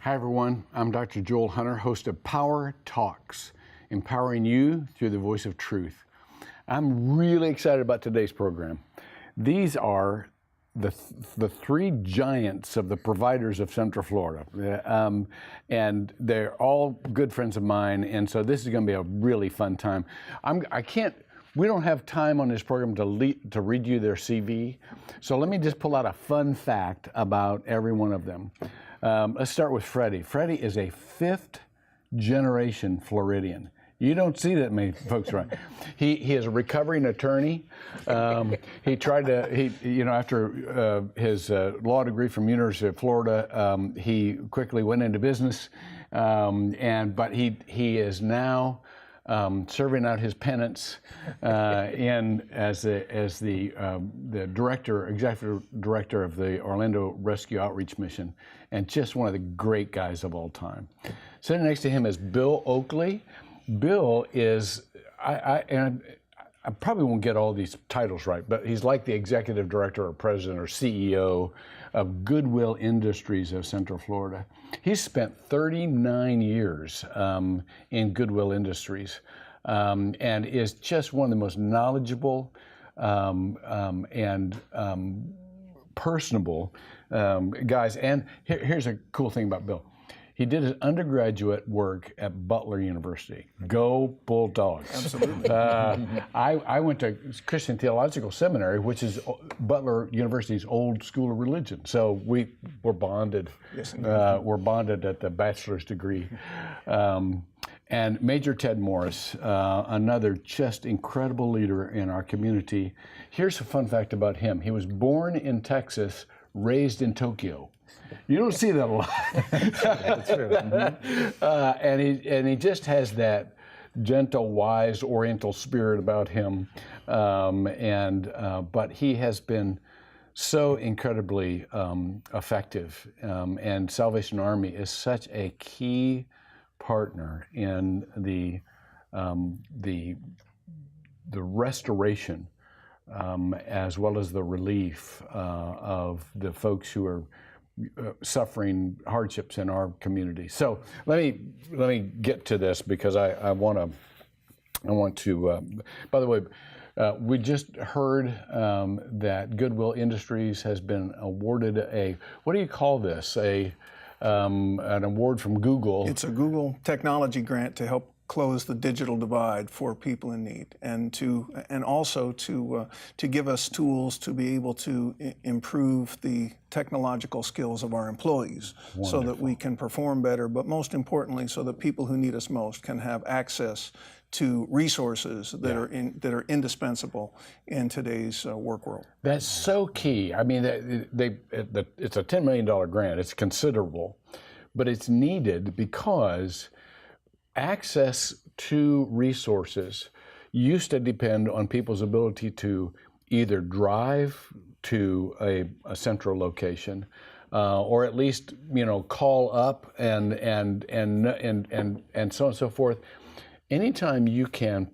Hi everyone, I'm Dr. Joel Hunter, host of Power Talks, empowering you through the voice of truth. I'm really excited about today's program. These are the three giants of the providers of Central Florida, and they're all good friends of mine, and so this is going to be a really fun time. We don't have time on this program to read you their CV, so let me just pull out a fun fact about every one of them. Let's start with Freddie. Freddie is a fifth generation Floridian. You don't see that many folks around. He is a recovering attorney. He tried to, after his law degree from University of Florida, he quickly went into business, but he is now serving out his penance as the executive director of the Orlando Rescue Outreach Mission, and just one of the great guys of all time. Sitting next to him is Bill Oakley. Bill is, I probably won't get all these titles right, but he's like the executive director or president or CEO of Goodwill Industries of Central Florida. He's spent 39 years in Goodwill Industries and is just one of the most knowledgeable and personable guys. And here's a cool thing about Bill. He did his undergraduate work at Butler University. Go Bulldogs. Absolutely. I went to Christian Theological Seminary, which is Butler University's old school of religion. So we were bonded. Yes, we're bonded at the bachelor's degree. And Major Ted Morris, another just incredible leader in our community. Here's a fun fact about him. He was born in Texas, raised in Tokyo. You don't see that a lot. That's true. Mm-hmm. And he just has that gentle, wise, Oriental spirit about him. But he has been so incredibly effective. And Salvation Army is such a key partner in the restoration as well as the relief of the folks who are suffering hardships in our community. So let me get to this because I want to. By the way, we just heard that Goodwill Industries has been awarded what do you call this? An award from Google. It's a Google technology grant to help close the digital divide for people in need, and also to give us tools to be able to improve the technological skills of our employees. Wonderful. So that we can perform better, but most importantly, so that people who need us most can have access to resources that are indispensable in today's work world. That's so key. I mean, it's a $10 million grant. It's considerable, but it's needed because access to resources used to depend on people's ability to either drive to a central location, or at least call up and so on and so forth. Anytime you can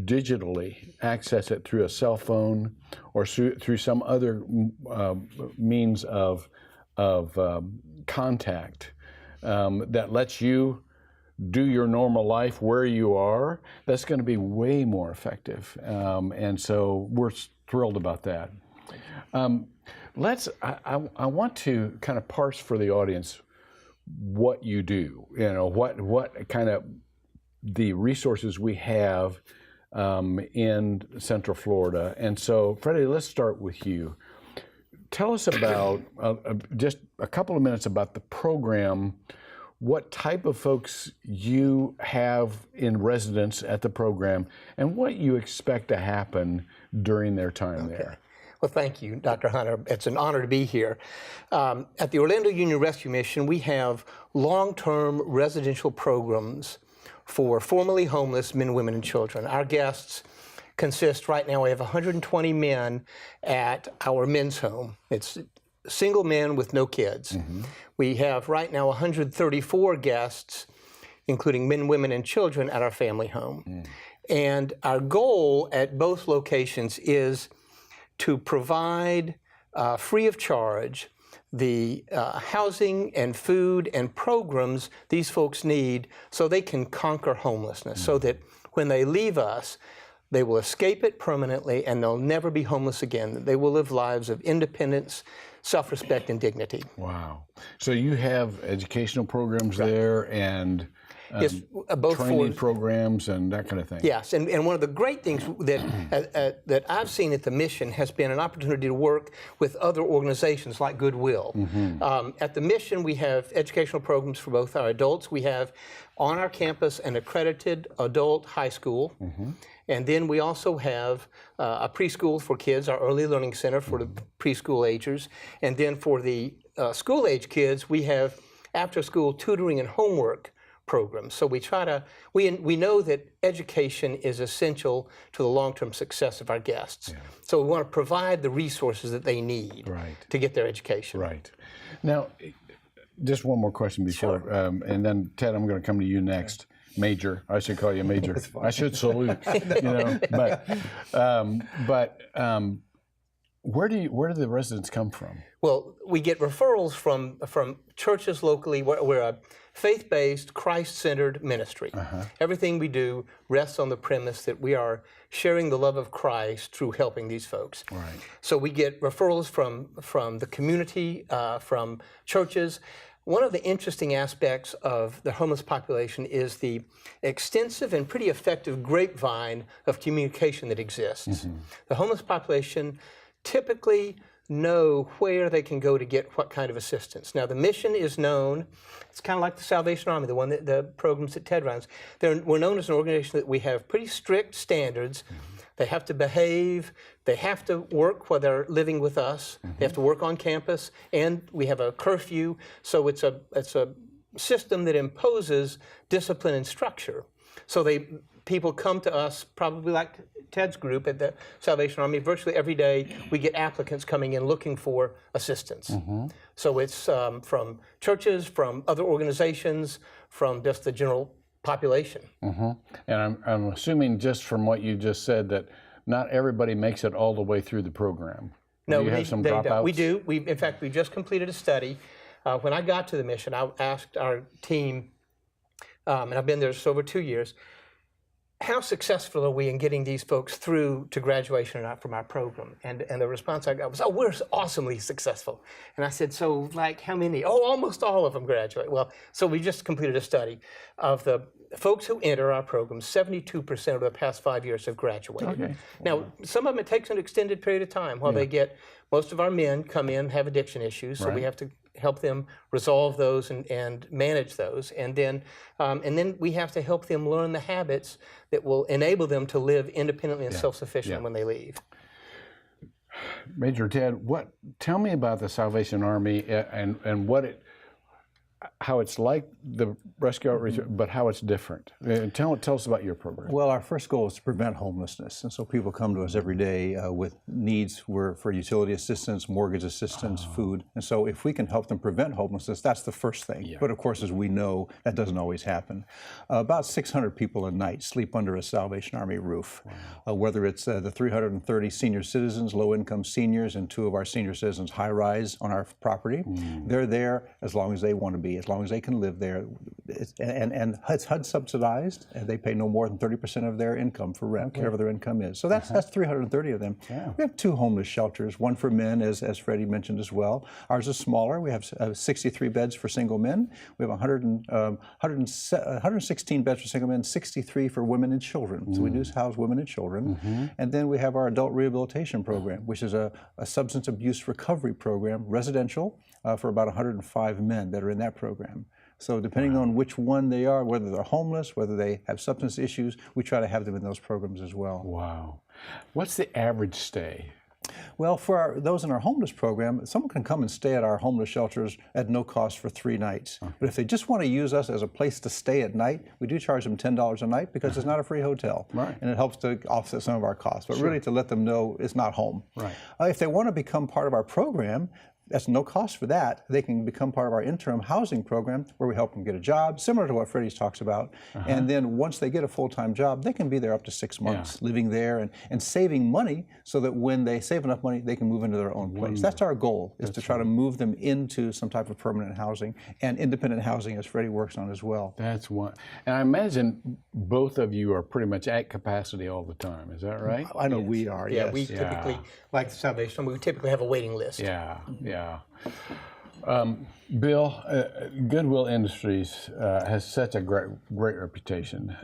digitally access it through a cell phone or through some other means of contact that lets you do your normal life where you are, that's going to be way more effective. And so we're thrilled about that. I want to kind of parse for the audience what you do, what kind of the resources we have in Central Florida. And so, Freddie, let's start with you. Tell us about, just a couple of minutes about the program, what type of folks you have in residence at the program, and what you expect to happen during their time there. Well, thank you, Dr. Hunter. It's an honor to be here. At the Orlando Union Rescue Mission, we have long-term residential programs for formerly homeless men, women, and children. Our guests consist, right now, we have 120 men at our men's home. It's single men with no kids. Mm-hmm. We have right now 134 guests, including men, women, and children at our family home. Mm. And our goal at both locations is to provide free of charge the housing and food and programs these folks need so they can conquer homelessness, so that when they leave us, they will escape it permanently and they'll never be homeless again. They will live lives of independence, self-respect, and dignity. Wow. So you have educational programs there and Yes, both training for programs and that kind of thing. Yes, and one of the great things that I've seen at the mission has been an opportunity to work with other organizations like Goodwill. At the mission, we have educational programs for both our adults. We have on our campus an accredited adult high school. And then we also have a preschool for kids, our early learning center for the preschool agers. And then for the school age kids, we have after school tutoring and homework programs. So we try to, we know that education is essential to the long-term success of our guests. So we want to provide the resources that they need to get their education. Right. Now, just one more question before, and then Ted, I'm going to come to you next. Major, I should call you Major. I should salute, you know, but where do the residents come from? Well, we get referrals from churches locally. We're a faith-based, Christ-centered ministry. Everything we do rests on the premise that we are sharing the love of Christ through helping these folks. So we get referrals from the community, from churches. One of the interesting aspects of the homeless population is the extensive and pretty effective grapevine of communication that exists. The homeless population typically know where they can go to get what kind of assistance. Now, the mission is known, it's kind of like the Salvation Army, the programs that Ted runs. We're known as an organization that we have pretty strict standards. They have to behave, they have to work while they're living with us, they have to work on campus, and we have a curfew, so it's a system that imposes discipline and structure. So people come to us, probably like Ted's group at the Salvation Army, virtually every day we get applicants coming in looking for assistance. So it's from churches, from other organizations, from just the general population. And I'm assuming just from what you just said that not everybody makes it all the way through the program. No, you have some dropouts? We do. In fact, we just completed a study. When I got to the mission, I asked our team, and I've been there just over 2 years, how successful are we in getting these folks through to graduation or not from our program? And the response I got was, oh, we're awesomely successful. And I said, so like how many? Oh, almost all of them graduate. Well, so we just completed a study of the folks who enter our program, 72% over the past 5 years have graduated. Now, some of them, it takes an extended period of time while they get, most of our men come in, have addiction issues, so we have to help them resolve those and manage those. And then we have to help them learn the habits that will enable them to live independently and self-sufficient when they leave. Major Ted, tell me about the Salvation Army and how it's like the rescue outreach, but how it's different. Tell us about your program. Well, our first goal is to prevent homelessness, and so people come to us every day with needs for utility assistance, mortgage assistance, food, and so if we can help them prevent homelessness, that's the first thing. But of course, as we know, that doesn't always happen. About 600 people a night sleep under a Salvation Army roof, whether it's the 330 senior citizens, low-income seniors, and 2 of our senior citizens high-rise on our property. They're there as long as they want to be, as long as they can live there. And it's HUD subsidized, and they pay no more than 30% of their income for rent, whatever their income is. So that's 330 of them. We have 2 homeless shelters, one for men, as Freddie mentioned as well. Ours is smaller. We have 63 beds for single men. We have 116 beds for single men, 63 for women and children. So we do house women and children. And then we have our adult rehabilitation program, which is a substance abuse recovery program, residential, for about 105 men that are in that program. So depending on which one they are, whether they're homeless, whether they have substance issues, we try to have them in those programs as well. Wow. What's the average stay? Well, for those in our homeless program, someone can come and stay at our homeless shelters at no cost for 3 nights. But if they just want to use us as a place to stay at night, we do charge them $10 a night because it's not a free hotel. And it helps to offset some of our costs. But really to let them know it's not home. If they want to become part of our program, that's no cost for that. They can become part of our interim housing program where we help them get a job, similar to what Freddie's talks about. And then once they get a full-time job, they can be there up to 6 months, living there and saving money so that when they save enough money, they can move into their own place. That's our goal, is to try to move them into some type of permanent housing and independent housing, as Freddie works on as well. That's one. And I imagine both of you are pretty much at capacity all the time. Is that right? I know we are, Yeah, yes. we typically, like the Salvation Army, we typically have a waiting list. Yeah, yeah. Bill, Goodwill Industries has such a great reputation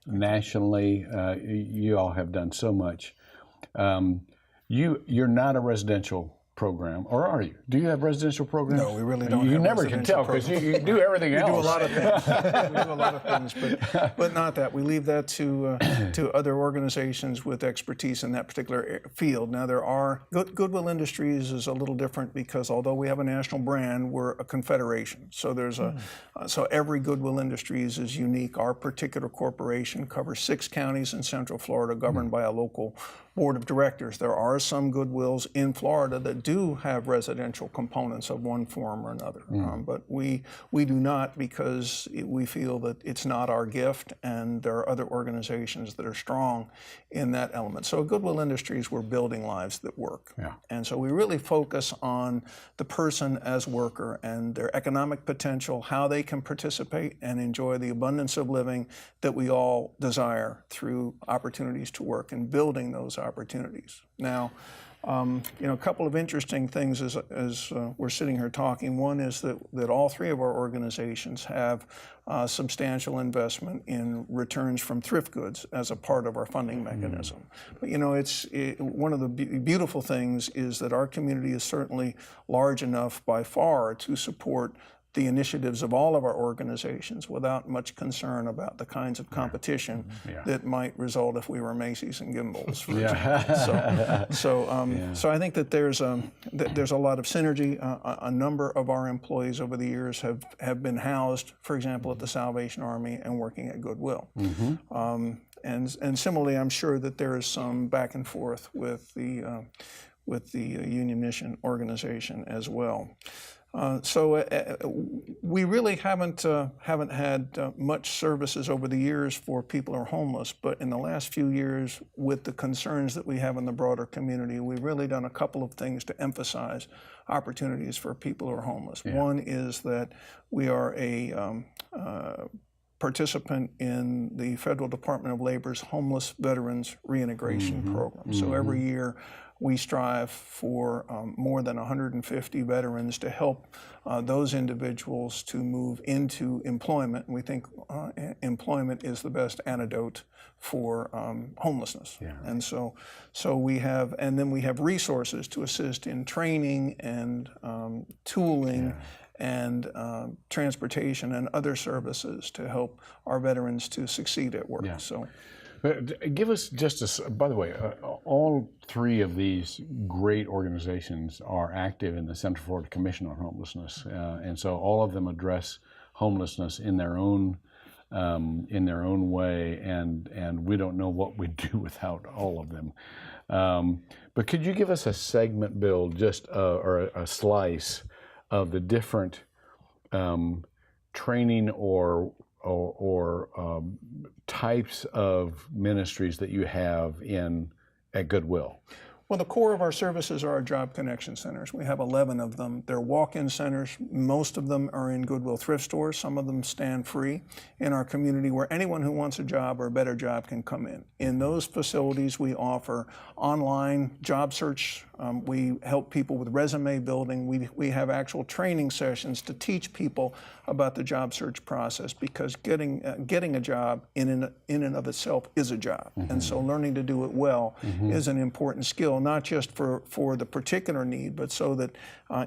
nationally. You all have done so much. You're not a residential program, or are you? Do you have residential programs? No, we really don't. You have never can tell because you do everything else. We do a lot of things. We do a lot of things, but not that. We leave that to other organizations with expertise in that particular field. Now, there are Goodwill Industries is a little different because although we have a national brand, we're a confederation. So there's so every Goodwill Industries is unique. Our particular corporation covers 6 counties in Central Florida, governed by a local board of directors. There are some Goodwills in Florida that do have residential components of one form or another, but we do not, because we feel that it's not our gift, and there are other organizations that are strong in that element. So at Goodwill Industries, we're building lives that work. And so we really focus on the person as worker and their economic potential, how they can participate and enjoy the abundance of living that we all desire through opportunities to work, and building those opportunities. Now, a couple of interesting things as we're sitting here talking. One is that all 3 of our organizations have substantial investment in returns from thrift goods as a part of our funding mechanism. But one of the beautiful things is that our community is certainly large enough by far to support the initiatives of all of our organizations without much concern about the kinds of competition that might result if we were Macy's and Gimbels, for example. So I think that there's a lot of synergy. A number of our employees over the years have been housed, for example, at the Salvation Army and working at Goodwill. And similarly, I'm sure that there is some back and forth with the Union Mission organization as well. So we really haven't had much services over the years for people who are homeless, but in the last few years, with the concerns that we have in the broader community, we've really done a couple of things to emphasize opportunities for people who are homeless. One is that we are a participant in the Federal Department of Labor's Homeless Veterans Reintegration Program. So every year, we strive for more than 150 veterans to help those individuals to move into employment. And we think employment is the best antidote for homelessness. And so we have, and then we have resources to assist in training and tooling and transportation and other services to help our veterans to succeed at work. So. Give us by the way, all 3 of these great organizations are active in the Central Florida Commission on Homelessness, and so all of them address homelessness in their own way, and we don't know what we'd do without all of them. But could you give us a segment, Bill, or a slice of the different training or types of ministries that you have at Goodwill? Well, the core of our services are our Job Connection Centers. We have 11 of them. They're walk-in centers. Most of them are in Goodwill thrift stores. Some of them stand free in our community where anyone who wants a job or a better job can come in. In those facilities, we offer online job search. We help people with resume building. We have actual training sessions to teach people about the job search process, because getting a job in and of itself is a job. And so learning to do it well is an important skill, not just for the particular need, but so that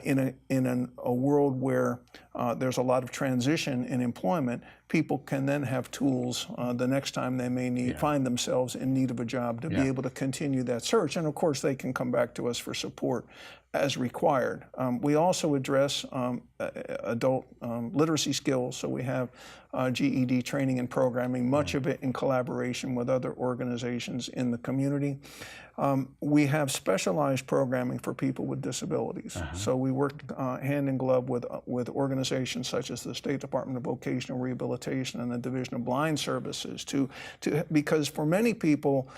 in a world where there's a lot of transition in employment, people can then have tools the next time they may find themselves in need of a job to be able to continue that search. And of course, they can come back to us for support as required. We also address adult literacy skills, so we have GED training and programming, much of it in collaboration with other organizations in the community. We have specialized programming for people with disabilities. So we work hand in glove with organizations such as the State Department of Vocational Rehabilitation and the Division of Blind Services because for many people,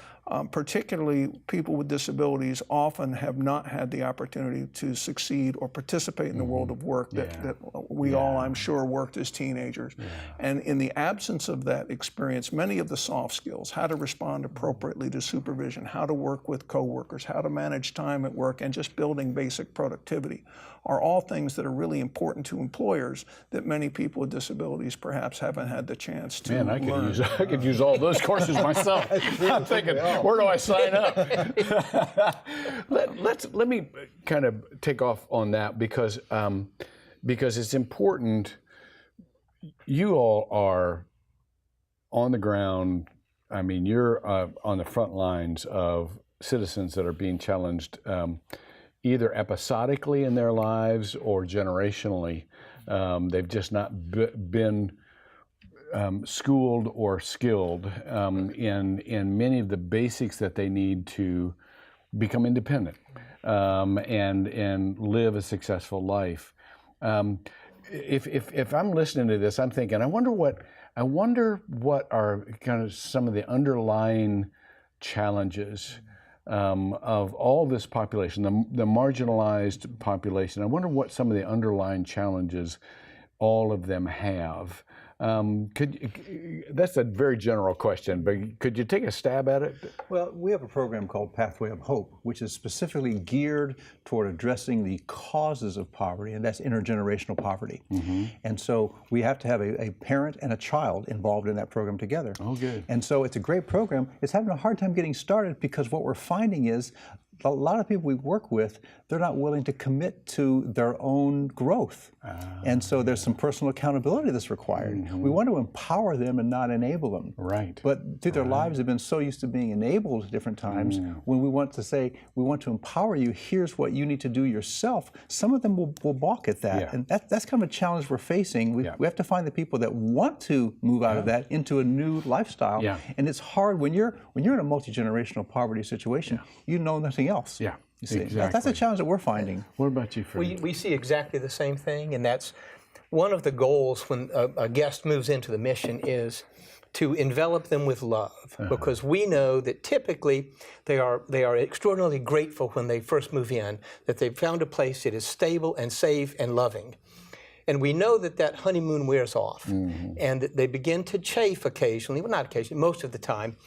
particularly people with disabilities, often have not had the opportunity to succeed or participate in the world of work that we all, I'm sure, worked as teenagers. And in the absence of that experience, many of the soft skills, how to respond appropriately to supervision, how to work with coworkers, how to manage time at work, and just building basic productivity, are all things that are really important to employers that many people with disabilities perhaps haven't had the chance to learn. I could use all those courses myself. I'm thinking, where do I sign up? let me kind of take off on that because it's important. You all are on the ground. I mean, you're on the front lines of citizens that are being challenged either episodically in their lives or generationally. They've just not been schooled or skilled in many of the basics that they need to become independent and live a successful life. If I'm listening to this, I'm thinking, I wonder what are kind of some of the underlying challenges of all this population, the marginalized population. I wonder what some of the underlying challenges all of them have. That's a very general question, but could you take a stab at it? Well, we have a program called Pathway of Hope, which is specifically geared toward addressing the causes of poverty, and that's intergenerational poverty. And so we have to have a parent and a child involved in that program together. Oh, good. And so it's a great program. It's having a hard time getting started because what we're finding is a lot of people we work with, they're not willing to commit to their own growth. And so there's some personal accountability that's required. We want to empower them and not enable them. Right. But through their lives, they've been so used to being enabled at different times. When we want to say, we want to empower you, here's what you need to do yourself, some of them will balk at that. And that's kind of a challenge we're facing. We have to find the people that want to move out of that into a new lifestyle. And it's hard when you're in a multi-generational poverty situation, you know nothing else. You see, exactly. That's a challenge that we're finding. What about you, Fred? We see exactly the same thing, and that's one of the goals when a guest moves into the mission is to envelop them with love, because we know that typically they are extraordinarily grateful when they first move in, that they've found a place that is stable and safe and loving. And we know that that honeymoon wears off, and that they begin to chafe occasionally, well, not occasionally, most of the time,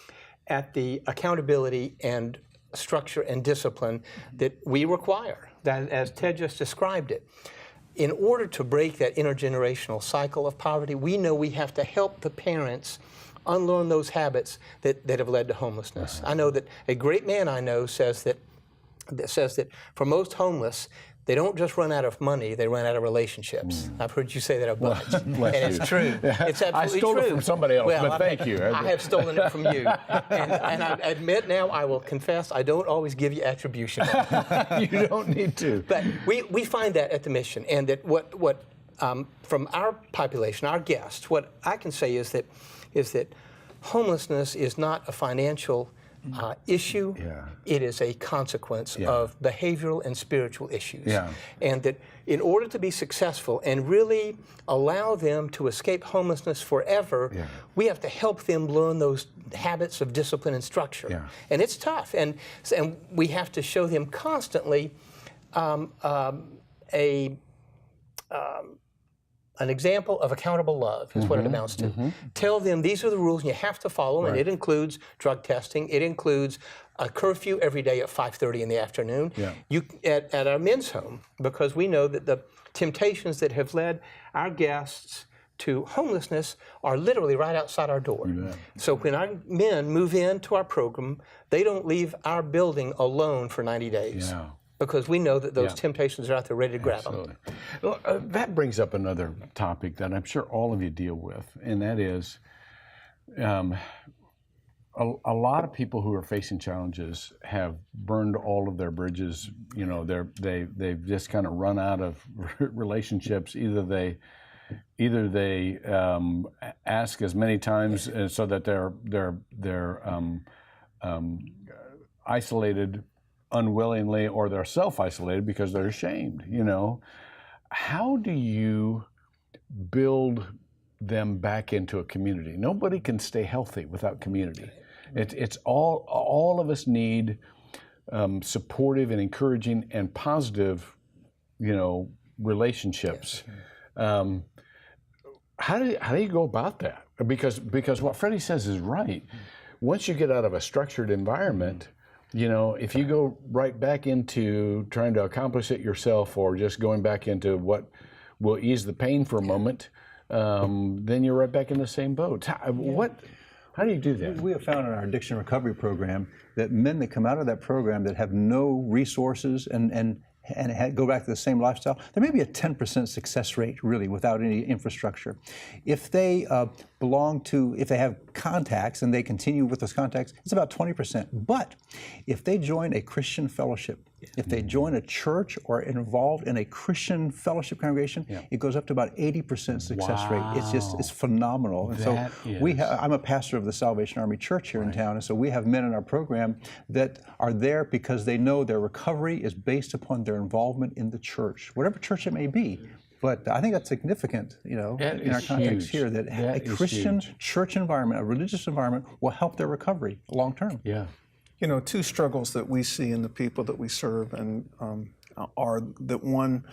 at the accountability and structure and discipline that we require, that, as Ted just described it. In order to break that intergenerational cycle of poverty, we know we have to help the parents unlearn those habits that have led to homelessness. I know that a great man I know says that for most homeless, they don't just run out of money, they run out of relationships. I've heard you say that a bunch. And it's true. It's absolutely true. I stole it from somebody else, but thank you. I have stolen it from you. And I admit now, I will confess, I don't always give you attribution. You don't need to. But we find that at the mission, and that what from our population, our guests, what I can say is that homelessness is not a financial issue. It is a consequence of behavioral and spiritual issues. And that in order to be successful and really allow them to escape homelessness forever, we have to help them learn those habits of discipline and structure. And it's tough. And we have to show them constantly an example of accountable love is what it amounts to. Tell them these are the rules and you have to follow them, and it includes drug testing, it includes a curfew every day at 5:30 in the afternoon. You at our men's home, because we know that the temptations that have led our guests to homelessness are literally right outside our door. So when our men move into our program, they don't leave our building alone for 90 days. Because we know that those temptations are out there ready to grab them. Well, that brings up another topic that I'm sure all of you deal with, and that is a lot of people who are facing challenges have burned all of their bridges. You know, they've just kind of run out of relationships. Either they ask as many times so that they're isolated unwillingly, or they're self-isolated because they're ashamed. You know, how do you build them back into a community? Nobody can stay healthy without community. It's all of us need supportive and encouraging and positive, you know, relationships. How do you go about that? Because what Freddie says is right. Once you get out of a structured environment, you know, if you go right back into trying to accomplish it yourself, or just going back into what will ease the pain for a moment, then you're right back in the same boat. How do you do that? We have found in our addiction recovery program that men that come out of that program that have no resources and go back to the same lifestyle, there may be a 10% success rate, really, without any infrastructure. If they if they have contacts and they continue with those contacts, it's about 20%. But if they join a Christian fellowship, if they join a church or involved in a Christian fellowship congregation, it goes up to about 80% success rate. It's phenomenal. And so I'm a pastor of the Salvation Army Church here in town, and so we have men in our program that are there because they know their recovery is based upon their involvement in the church, whatever church it may be. But I think that's significant, you know, in our context here, that a Christian church environment, a religious environment, will help their recovery long term. Yeah. You know, two struggles that we see in the people that we serve are that one,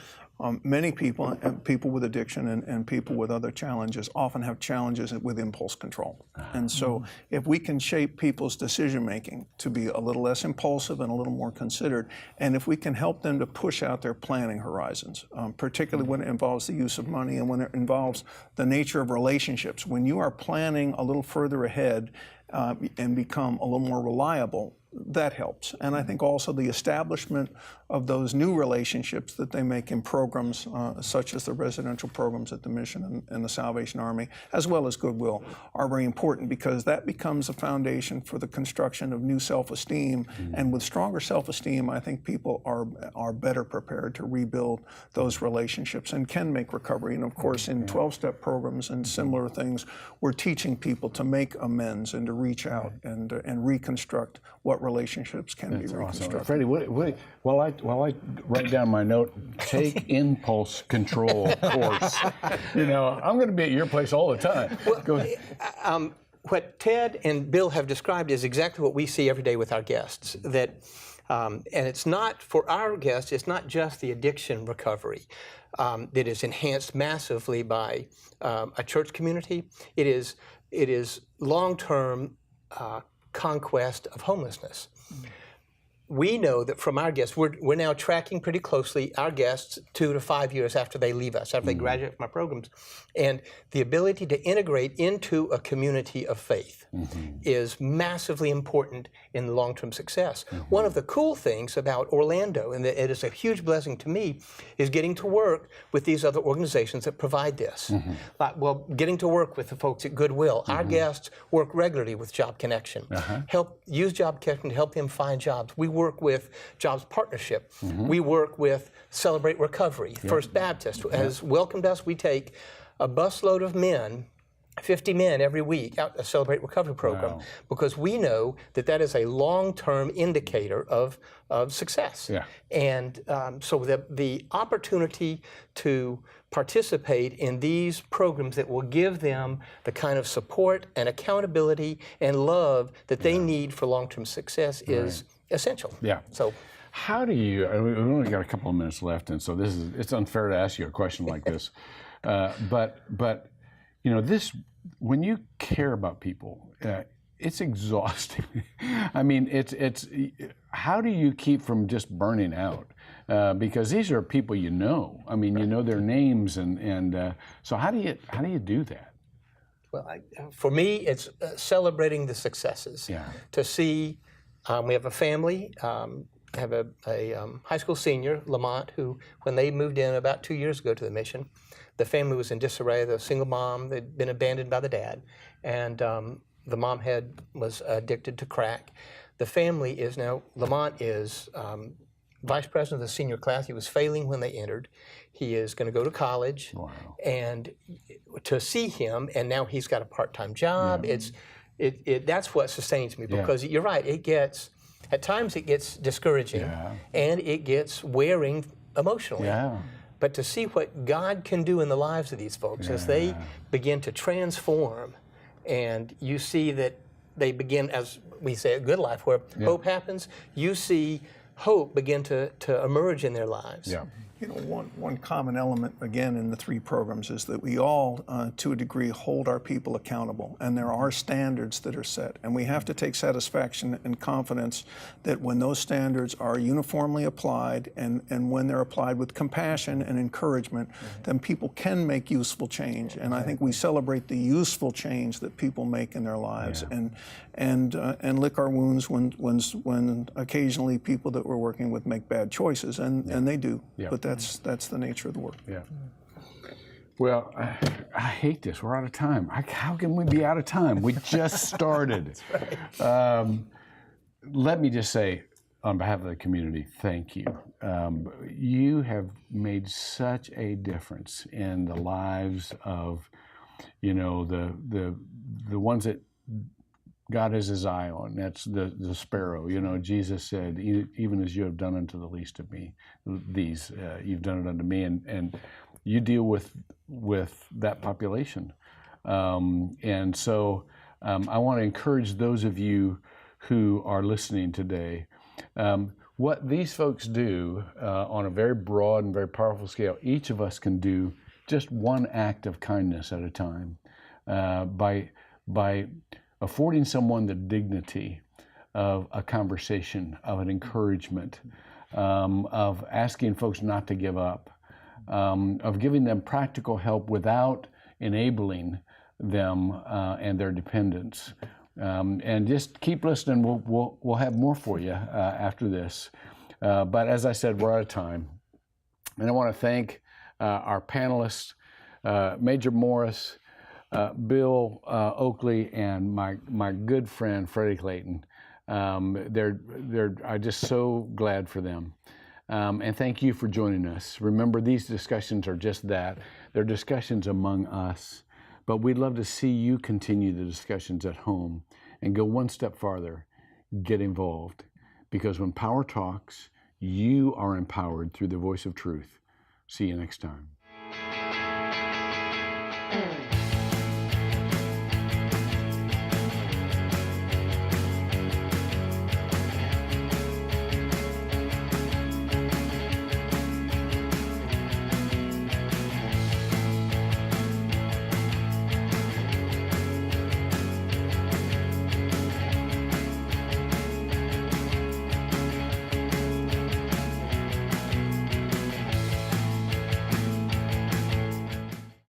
many people, people with addiction and people with other challenges often have challenges with impulse control. And so if we can shape people's decision making to be a little less impulsive and a little more considered, and if we can help them to push out their planning horizons, particularly when it involves the use of money and when it involves the nature of relationships, when you are planning a little further ahead and become a little more reliable, that helps. And I think also the establishment of those new relationships that they make in programs such as the residential programs at the Mission and the Salvation Army, as well as Goodwill, are very important, because that becomes a foundation for the construction of new self-esteem. And with stronger self-esteem, I think people are better prepared to rebuild those relationships and can make recovery. And of course, in 12-step programs and similar things, we're teaching people to make amends and to reach out and reconstruct what relationships can be reconstructed. Awesome. Freddie, while I write down my note, take impulse control course. You know, I'm going to be at your place all the time. Go ahead. What Ted and Bill have described is exactly what we see every day with our guests. That, and it's not, for our guests, it's not just the addiction recovery that is enhanced massively by a church community. It is long-term conquest of homelessness. We know that from our guests, we're now tracking pretty closely our guests 2 to 5 years after they leave us, after they graduate from our programs. And the ability to integrate into a community of faith is massively important in the long-term success. One of the cool things about Orlando, and it is a huge blessing to me, is getting to work with these other organizations that provide this. Getting to work with the folks at Goodwill. Our guests work regularly with Job Connection. Use Job Connection to help them find jobs. We work with Jobs Partnership. We work with Celebrate Recovery. First Baptist has welcomed us. We take a busload of men, 50 men every week, out to Celebrate Recovery program, because we know that that is a long-term indicator of success. And so the opportunity to participate in these programs that will give them the kind of support and accountability and love that they need for long-term success is essential. So how do you, we've only got a couple of minutes left, and so it's unfair to ask you a question like this, but you know, when you care about people, it's exhausting. I mean, it's how do you keep from just burning out? Because these are people you know. I mean, you know their names, and so how do you do that? Well, for me, it's celebrating the successes. To see, we have a family. I have a high school senior, Lamont, who, when they moved in about 2 years ago to the Mission, the family was in disarray. The single mom, they'd been abandoned by the dad, and the mom was addicted to crack. The family is now, Lamont is vice president of the senior class. He was failing when they entered. He is going to go to college. Wow. And to see him, and now he's got a part-time job, that's what sustains me, because you're right, at times it gets discouraging, and it gets wearing emotionally. Yeah. But to see what God can do in the lives of these folks as they begin to transform, and you see that they begin, as we say, a good life where hope happens, you see hope begin to emerge in their lives. Yeah. You know, one common element, again, in the 3 programs is that we all, to a degree, hold our people accountable. And there are standards that are set. And we have to take satisfaction and confidence that when those standards are uniformly applied, and when they're applied with compassion and encouragement, then people can make useful change. And I think we celebrate the useful change that people make in their lives, and lick our wounds when occasionally people that we're working with make bad choices, and they do. But that's the nature of the work. Yeah. Well, I hate this. We're out of time. How can we be out of time? We just started. That's right. Let me just say, on behalf of the community, thank you. You have made such a difference in the lives of, you know, the ones that God has his eye on. That's the sparrow. You know, Jesus said, even as you have done unto the least of me, these, you've done it unto me. And you deal with that population. And so I want to encourage those of you who are listening today. What these folks do on a very broad and very powerful scale, each of us can do just one act of kindness at a time by affording someone the dignity of a conversation, of an encouragement, of asking folks not to give up, of giving them practical help without enabling them and their dependents. And just keep listening. We'll have more for you after this. But as I said, we're out of time. And I want to thank our panelists, Major Morris, Bill Oakley, and my good friend Freddie Clayton. I'm just so glad for them. And thank you for joining us. Remember, these discussions are just that. They're discussions among us. But we'd love to see you continue the discussions at home and go one step farther. Get involved. Because when power talks, you are empowered through the voice of truth. See you next time.